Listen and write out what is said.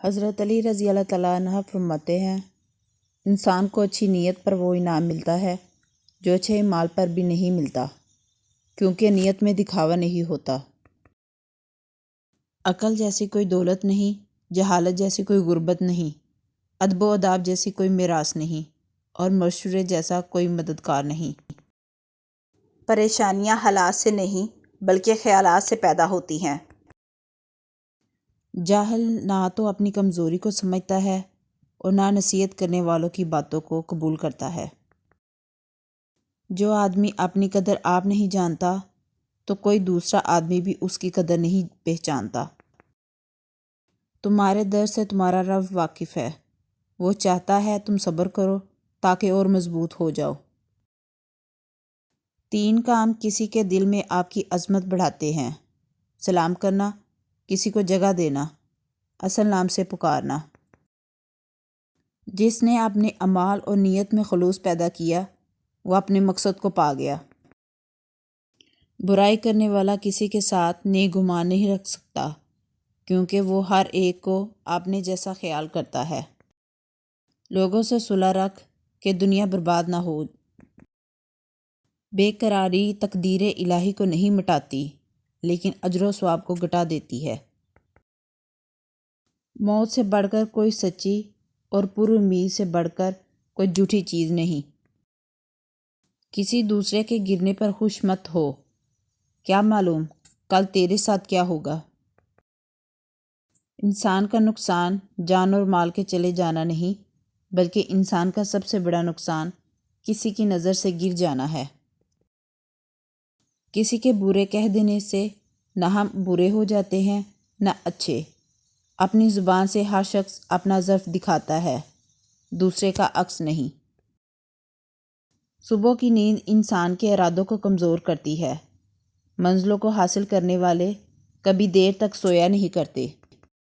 حضرت علی رضی اللہ تعالیٰ عنہ فرماتے ہیں، انسان کو اچھی نیت پر وہ انعام ملتا ہے جو اچھے مال پر بھی نہیں ملتا، کیونکہ نیت میں دکھاوا نہیں ہوتا۔ عقل جیسی کوئی دولت نہیں، جہالت جیسی کوئی غربت نہیں، ادب و آداب جیسی کوئی میراث نہیں، اور مشورے جیسا کوئی مددگار نہیں۔ پریشانیاں حالات سے نہیں بلکہ خیالات سے پیدا ہوتی ہیں۔ جاہل نہ تو اپنی کمزوری کو سمجھتا ہے اور نہ نصیحت کرنے والوں کی باتوں کو قبول کرتا ہے۔ جو آدمی اپنی قدر آپ نہیں جانتا تو کوئی دوسرا آدمی بھی اس کی قدر نہیں پہچانتا۔ تمہارے درد سے تمہارا رب واقف ہے، وہ چاہتا ہے تم صبر کرو تاکہ اور مضبوط ہو جاؤ۔ 3 کام کسی کے دل میں آپ کی عظمت بڑھاتے ہیں: سلام کرنا، کسی کو جگہ دینا، اصل نام سے پکارنا۔ جس نے اپنے اعمال اور نیت میں خلوص پیدا کیا وہ اپنے مقصد کو پا گیا۔ برائی کرنے والا کسی کے ساتھ نیک گمان نہیں رکھ سکتا، کیونکہ وہ ہر ایک کو اپنے جیسا خیال کرتا ہے۔ لوگوں سے صلح رکھ کہ دنیا برباد نہ ہو۔ بے قراری تقدیر الہی کو نہیں مٹاتی، لیکن اجر و ثواب کو گھٹا دیتی ہے۔ موت سے بڑھ کر کوئی سچی اور پر امید سے بڑھ کر کوئی جھوٹی چیز نہیں۔ کسی دوسرے کے گرنے پر خوش مت ہو، کیا معلوم کل تیرے ساتھ کیا ہوگا۔ انسان کا نقصان جان اور مال کے چلے جانا نہیں، بلکہ انسان کا سب سے بڑا نقصان کسی کی نظر سے گر جانا ہے۔ کسی کے برے کہہ دینے سے نہ ہم برے ہو جاتے ہیں نہ اچھے۔ اپنی زبان سے ہر شخص اپنا ضعف دکھاتا ہے، دوسرے کا عکس نہیں۔ صبح کی نیند انسان کے ارادوں کو کمزور کرتی ہے۔ منزلوں کو حاصل کرنے والے کبھی دیر تک سویا نہیں کرتے۔